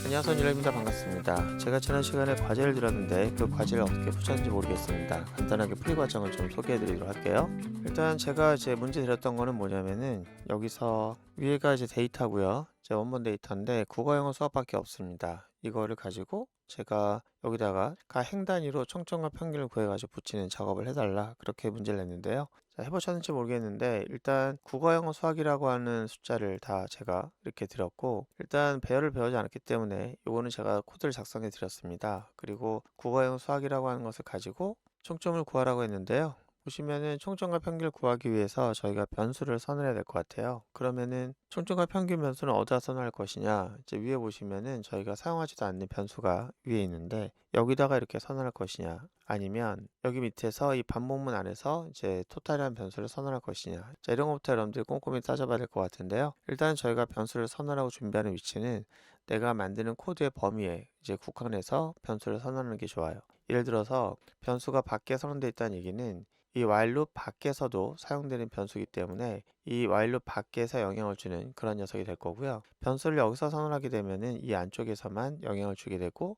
안녕하세요, 닐입니다. 반갑습니다. 제가 지난 시간에 과제를 드렸는데 그 과제를 어떻게 푸셨는지 모르겠습니다. 간단하게 풀이 과정을 좀 소개해 드리도록 할게요. 일단 제가 이제 문제 드렸던 거는 뭐냐면은 여기서 위에가 이제 데이터고요. 제 원본 데이터인데 국어, 영어, 수학밖에 없습니다. 이거를 가지고 제가 여기다가 가 행 단위로 총점과 평균을 구해가지고 붙이는 작업을 해달라, 그렇게 문제를 냈는데요. 자, 해보셨는지 모르겠는데 일단 국어, 영어, 수학이라고 하는 숫자를 다 제가 이렇게 드렸고, 일단 배열을 배우지 않았기 때문에 요거는 제가 코드를 작성해 드렸습니다. 그리고 국어, 영어, 수학이라고 하는 것을 가지고 총점을 구하라고 했는데요. 보시면은 총점과 평균을 구하기 위해서 저희가 변수를 선언해야 될 것 같아요. 그러면은 총점과 평균 변수는 어디다 선언할 것이냐, 이제 위에 보시면은 저희가 사용하지도 않는 변수가 위에 있는데 여기다가 이렇게 선언할 것이냐, 아니면 여기 밑에서 이 반복문 안에서 이제 토탈이라는 변수를 선언할 것이냐. 자, 이런 것부터 여러분들이 꼼꼼히 따져봐야 될 것 같은데요. 일단 저희가 변수를 선언하고 준비하는 위치는 내가 만드는 코드의 범위에 이제 국한해서 변수를 선언하는 게 좋아요. 예를 들어서 변수가 밖에 선언되어 있다는 얘기는 이 whileloop 밖에서도 사용되는 변수이기 때문에 이 whileloop 밖에서 영향을 주는 그런 녀석이 될 거고요. 변수를 여기서 선언하게 되면은 이 안쪽에서만 영향을 주게 되고,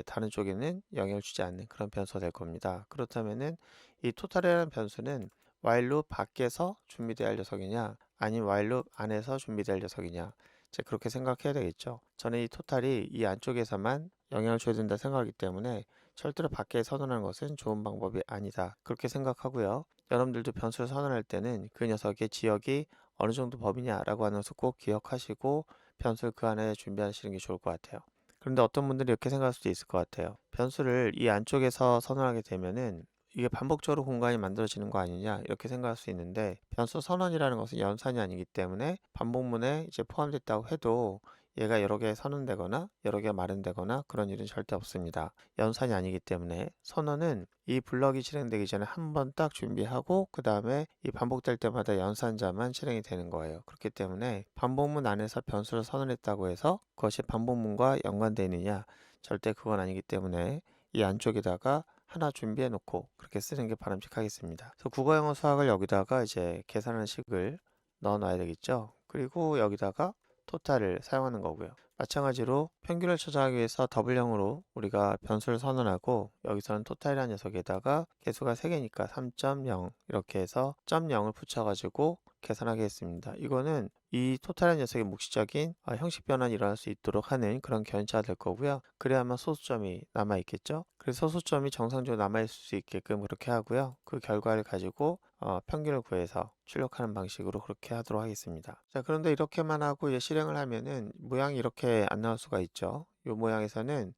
다른 쪽에는 영향을 주지 않는 그런 변수가 될 겁니다. 그렇다면은 이 토탈이라는 변수는 whileloop 밖에서 준비될 녀석이냐, 아니면 whileloop 안에서 준비될 녀석이냐, 이제 그렇게 생각해야 되겠죠. 저는 이 토탈이 이 안쪽에서만 영향을 줘야 된다 생각하기 때문에 절대로 밖에 선언하는 것은 좋은 방법이 아니다, 그렇게 생각하고요. 여러분들도 변수를 선언할 때는 그 녀석의 지역이 어느 정도 범위냐라고 하는 것을 꼭 기억하시고 변수를 그 안에 준비하시는 게 좋을 것 같아요. 그런데 어떤 분들이 이렇게 생각할 수도 있을 것 같아요. 변수를 이 안쪽에서 선언하게 되면은 이게 반복적으로 공간이 만들어지는 거 아니냐, 이렇게 생각할 수 있는데, 변수 선언이라는 것은 연산이 아니기 때문에 반복문에 이제 포함됐다고 해도 얘가 여러 개 선언되거나 여러 개 마련되거나 그런 일은 절대 없습니다. 연산이 아니기 때문에 선언은 이 블럭이 실행되기 전에 한 번 딱 준비하고 그 다음에 이 반복될 때마다 연산자만 실행이 되는 거예요. 그렇기 때문에 반복문 안에서 변수를 선언했다고 해서 그것이 반복문과 연관되어 있느냐, 절대 그건 아니기 때문에 이 안쪽에다가 하나 준비해 놓고 그렇게 쓰는 게 바람직하겠습니다. 그래서 국어, 영어, 수학을 여기다가 이제 계산하는 식을 넣어 놔야 되겠죠. 그리고 여기다가 토탈을 사용하는 거고요. 마찬가지로 평균을 찾아가기 위해서 더블형으로 우리가 변수를 선언하고, 여기서는 토탈이라는 녀석에다가 개수가 3개니까 3.0 이렇게 해서 0을 붙여가지고 계산하겠습니다. 이거는 이 토탈이라는 녀석의 묵시적인 형식 변환이 일어날 수 있도록 하는 그런 견인차가 될 거고요. 그래야만 소수점이 남아 있겠죠. 그래서 소수점이 정상적으로 남아 있을 수 있게끔 그렇게 하고요. 그 결과를 가지고 평균을 구해서 출력하는 방식으로 그렇게 하도록 하겠습니다. 자, 그런데 이렇게만 하고 이제 실행을 하면은 모양이 이렇게 안 나올 수가 있죠. 이 모양에서는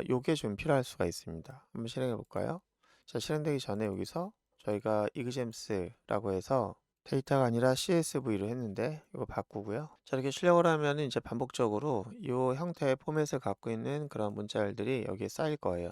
요게 좀 필요할 수가 있습니다. 한번 실행해 볼까요? 자, 실행되기 전에 여기서 저희가 exams라고 해서 데이터가 아니라 CSV로 했는데 이거 바꾸고요. 자, 이렇게 출력을 하면 이제 반복적으로 이 형태의 포맷을 갖고 있는 그런 문자열들이 여기에 쌓일 거예요.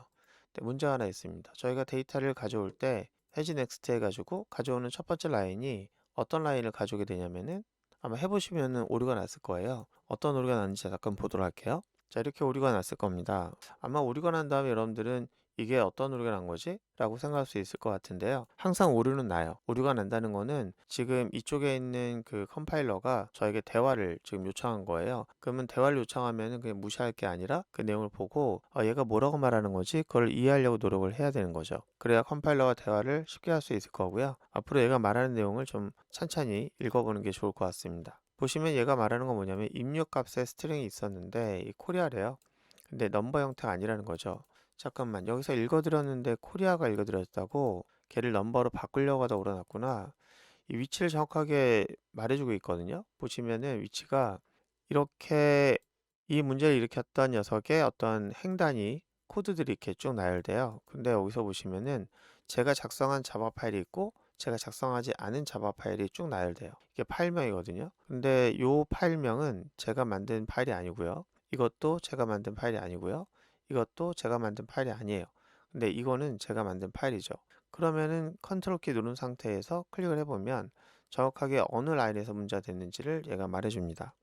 근데 문제가 하나 있습니다. 저희가 데이터를 가져올 때 해지 넥스트 해가지고 가져오는 첫 번째 라인이 어떤 라인을 가져오게 되냐면은, 아마 해보시면은 오류가 났을 거예요. 어떤 오류가 났는지 잠깐 보도록 할게요. 자, 이렇게 오류가 났을 겁니다. 아마 오류가 난 다음에 여러분들은 이게 어떤 오류가 난 거지? 라고 생각할 수 있을 것 같은데요. 항상 오류는 나요. 오류가 난다는 거는 지금 이쪽에 있는 그 컴파일러가 저에게 대화를 지금 요청한 거예요. 그러면 대화를 요청하면 그냥 무시할 게 아니라 그 내용을 보고 얘가 뭐라고 말하는 거지? 그걸 이해하려고 노력을 해야 되는 거죠. 그래야 컴파일러가 대화를 쉽게 할 수 있을 거고요. 앞으로 얘가 말하는 내용을 좀 찬찬히 읽어보는 게 좋을 것 같습니다. 보시면 얘가 말하는 건 뭐냐면 입력값에 스트링이 있었는데 이 코리아래요. 근데 넘버 형태가 아니라는 거죠. 잠깐만, 여기서 읽어드렸는데 코리아가 읽어드렸다고 걔를 넘버로 바꾸려고 하다 올려놨구나. 이 위치를 정확하게 말해주고 있거든요. 보시면은 위치가 이렇게 이 문제를 일으켰던 녀석의 어떤 행단위 코드들이 이렇게 쭉 나열돼요. 근데 여기서 보시면은 제가 작성한 자바 파일이 있고 제가 작성하지 않은 자바 파일이 쭉 나열돼요. 이게 파일명이거든요. 근데 요 파일명은 제가 만든 파일이 아니고요. 이것도 제가 만든 파일이 아니고요. 이것도 제가 만든 파일이 아니에요. 근데 이거는 제가 만든 파일이죠. 그러면은 컨트롤 키 누른 상태에서 클릭을 해보면 정확하게 어느 라인에서 문제가 됐는지를 얘가 말해줍니다.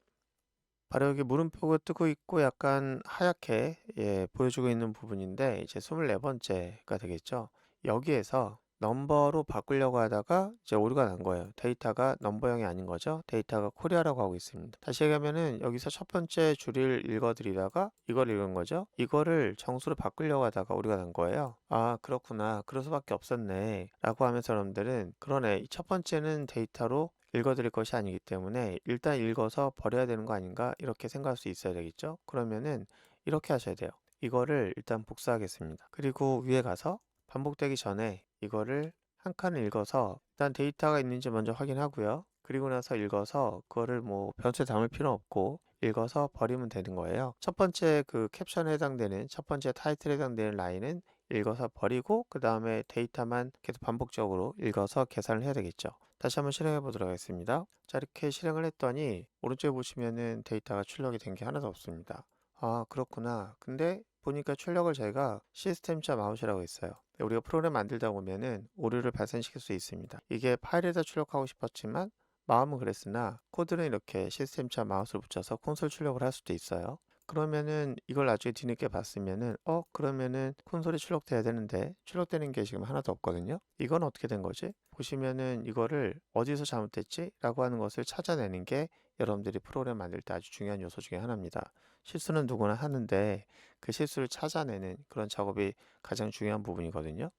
바로 여기 물음표가 뜨고 있고 약간 하얗게 보여주고 있는 부분인데 이제 24번째가 되겠죠. 여기에서 넘버로 바꾸려고 하다가 이제 오류가 난 거예요. 데이터가 넘버형이 아닌 거죠. 데이터가 코리아라고 하고 있습니다. 다시 얘기하면은 여기서 첫 번째 줄을 읽어드리다가 이걸 읽은 거죠. 이거를 정수로 바꾸려고 하다가 오류가 난 거예요. 아, 그렇구나. 그럴 수밖에 없었네. 라고 하면서 여러분들은 그러네. 첫 번째는 데이터로 읽어드릴 것이 아니기 때문에 일단 읽어서 버려야 되는 거 아닌가? 이렇게 생각할 수 있어야 되겠죠. 그러면은 이렇게 하셔야 돼요. 이거를 일단 복사하겠습니다. 그리고 위에 가서 반복되기 전에 이거를 한 칸을 읽어서 일단 데이터가 있는지 먼저 확인하고요. 그리고 나서 읽어서 그거를 뭐 변수에 담을 필요 없고 읽어서 버리면 되는 거예요. 첫 번째 그 캡션에 해당되는 첫 번째 타이틀에 해당되는 라인은 읽어서 버리고 그 다음에 데이터만 계속 반복적으로 읽어서 계산을 해야 되겠죠. 다시 한번 실행해 보도록 하겠습니다. 자, 이렇게 실행을 했더니 오른쪽에 보시면은 데이터가 출력이 된 게 하나도 없습니다. 아, 그렇구나. 근데 보니까 출력을 저희가 system.out이라고 했어요. 우리가 프로그램 만들다 보면은 오류를 발생시킬 수 있습니다. 이게 파일에다 출력하고 싶었지만 마음은 그랬으나 코드는 이렇게 system.out을 붙여서 콘솔 출력을 할 수도 있어요. 그러면은 이걸 나중에 뒤늦게 봤으면은 그러면은 콘솔이 출력돼야 되는데 출력되는 게 지금 하나도 없거든요. 이건 어떻게 된 거지? 보시면은 이거를 어디서 잘못됐지? 라고 하는 것을 찾아내는 게 여러분들이 프로그램 만들 때 아주 중요한 요소 중에 하나입니다. 실수는 누구나 하는데 그 실수를 찾아내는 그런 작업이 가장 중요한 부분이거든요.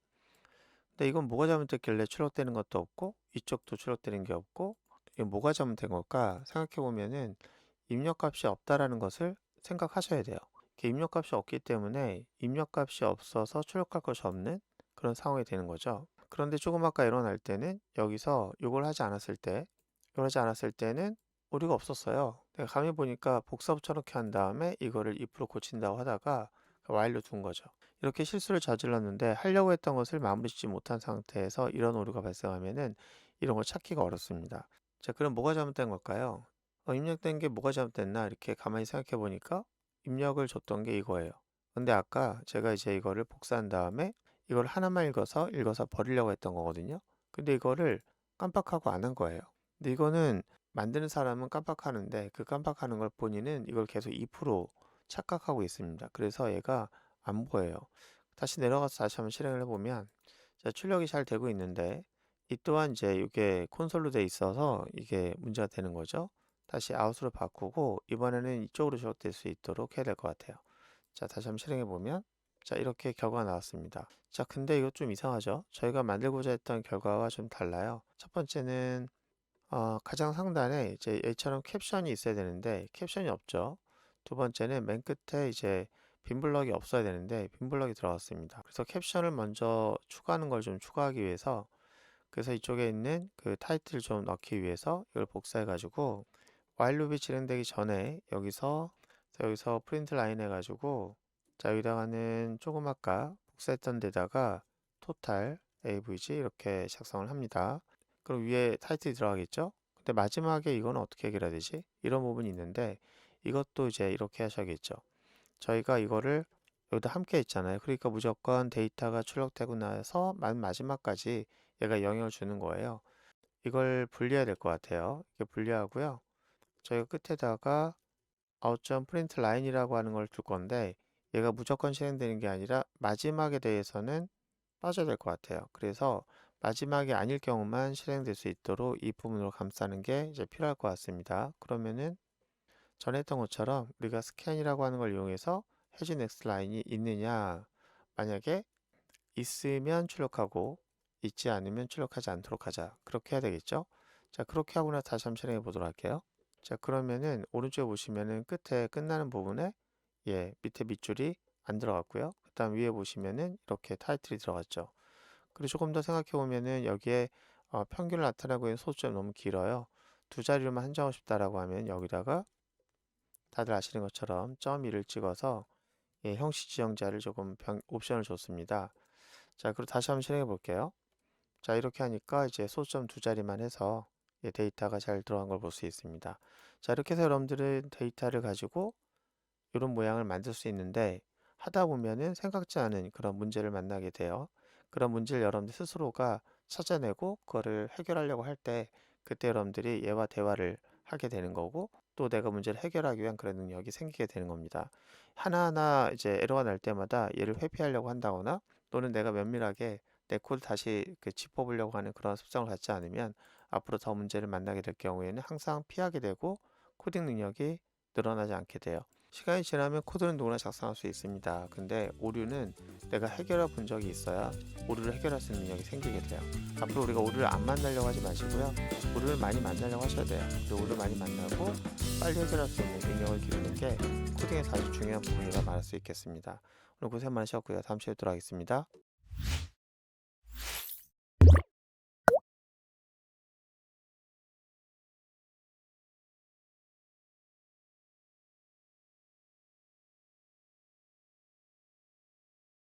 근데 이건 뭐가 잘못됐길래 출력되는 것도 없고 이쪽도 출력되는 게 없고 이건 뭐가 잘못된 걸까 생각해 보면은 입력값이 없다라는 것을 생각하셔야 돼요. 입력값이 없기 때문에 입력값이 없어서 출력할 것이 없는 그런 상황이 되는 거죠. 그런데 조금 아까 일어날 때는 여기서 이걸 하지 않았을 때 이걸 하지 않았을 때는 오류가 없었어요. 내가 감히 보니까 복사 붙여넣기 한 다음에 이거를 if로 고친다고 하다가 while로 둔 거죠. 이렇게 실수를 저질렀는데 하려고 했던 것을 마무리 짓지 못한 상태에서 이런 오류가 발생하면은 이런 걸 찾기가 어렵습니다. 자, 그럼 뭐가 잘못된 걸까요? 입력된 게 뭐가 잘못됐나 이렇게 가만히 생각해 보니까 입력을 줬던 게 이거예요. 근데 아까 제가 이제 이거를 복사한 다음에 이걸 하나만 읽어서 버리려고 했던 거거든요. 근데 이거를 깜빡하고 안 한 거예요. 근데 이거는 만드는 사람은 깜빡하는데 그 깜빡하는 걸 본인은 이걸 계속 2% 착각하고 있습니다. 그래서 얘가 안 보여요. 다시 내려가서 다시 한번 실행을 해보면 자, 출력이 잘 되고 있는데 이 또한 이제 이게 콘솔로 돼 있어서 이게 문제가 되는 거죠. 다시 아웃으로 바꾸고 이번에는 이쪽으로 출력될 수 있도록 해야 될 것 같아요. 자, 다시 한번 실행해 보면 자, 이렇게 결과가 나왔습니다. 자, 근데 이거 좀 이상하죠? 저희가 만들고자 했던 결과와 좀 달라요. 첫 번째는 가장 상단에 이제 얘처럼 캡션이 있어야 되는데 캡션이 없죠. 두 번째는 맨 끝에 이제 빈 블럭이 없어야 되는데 빈 블럭이 들어갔습니다. 그래서 캡션을 먼저 추가하는 걸 좀 추가하기 위해서 그래서 이쪽에 있는 그 타이틀을 좀 넣기 위해서 이걸 복사해 가지고 while 룹이 진행되기 전에 여기서 프린트 라인 해가지고 자, 여기다가는 조금 아까 복사했던 데다가 토탈 avg 이렇게 작성을 합니다. 그럼 위에 타이틀이 들어가겠죠? 근데 마지막에 이거는 어떻게 해결해야 되지? 이런 부분이 있는데 이것도 이제 이렇게 하셔야겠죠. 저희가 이거를 여기다 함께 했잖아요. 그러니까 무조건 데이터가 출력되고 나서 맨 마지막까지 얘가 영향을 주는 거예요. 이걸 분리해야 될 것 같아요. 이렇게 분리하고요. 저희가 끝에다가 out.print line이라고 하는 걸 줄 건데 얘가 무조건 실행되는 게 아니라 마지막에 대해서는 빠져야 될 것 같아요. 그래서 마지막이 아닐 경우만 실행될 수 있도록 이 부분으로 감싸는 게 이제 필요할 것 같습니다. 그러면은 전에 했던 것처럼 우리가 스캔이라고 하는 걸 이용해서 해지 넥스트 라인이 있느냐 만약에 있으면 출력하고 있지 않으면 출력하지 않도록 하자. 그렇게 해야 되겠죠? 자, 그렇게 하고 나서 다시 한번 실행해 보도록 할게요. 자, 그러면은 오른쪽에 보시면은 끝에 끝나는 부분에 밑에 밑줄이 안 들어갔고요. 그 다음 위에 보시면은 이렇게 타이틀이 들어갔죠. 그리고 조금 더 생각해 보면은 여기에 평균을 나타내고 있는 소수점이 너무 길어요. 두 자리로만 한정하고 싶다라고 하면 여기다가 다들 아시는 것처럼 점 1을 찍어서 형식 지정자를 조금 옵션을 줬습니다. 자, 그리고 다시 한번 실행해 볼게요. 자, 이렇게 하니까 이제 소수점 두 자리만 해서 데이터가 잘 들어간 걸 볼 수 있습니다. 자, 이렇게 해서 여러분들은 데이터를 가지고 이런 모양을 만들 수 있는데 하다 보면은 생각지 않은 그런 문제를 만나게 돼요. 그런 문제를 여러분들 스스로가 찾아내고 그거를 해결하려고 할 때 그때 여러분들이 얘와 대화를 하게 되는 거고 또 내가 문제를 해결하기 위한 그런 능력이 생기게 되는 겁니다. 하나하나 이제 에러가 날 때마다 얘를 회피하려고 한다거나 또는 내가 면밀하게 내 코드 다시 짚어보려고 하는 그런 습성을 갖지 않으면 앞으로 더 문제를 만나게 될 경우에는 항상 피하게 되고 코딩 능력이 늘어나지 않게 돼요. 시간이 지나면 코드는 누구나 작성할 수 있습니다. 근데 오류는 내가 해결해 본 적이 있어야 오류를 해결할 수 있는 능력이 생기게 돼요. 앞으로 우리가 오류를 안 만나려고 하지 마시고요. 오류를 많이 만나려고 하셔야 돼요. 그리고 오류를 많이 만나고 빨리 해결할 수 있는 능력을 기르는 게 코딩에서 아주 중요한 부분이라 말할 수 있겠습니다. 오늘 고생 많으셨고요. 다음 시간에 뵙도록 하겠습니다.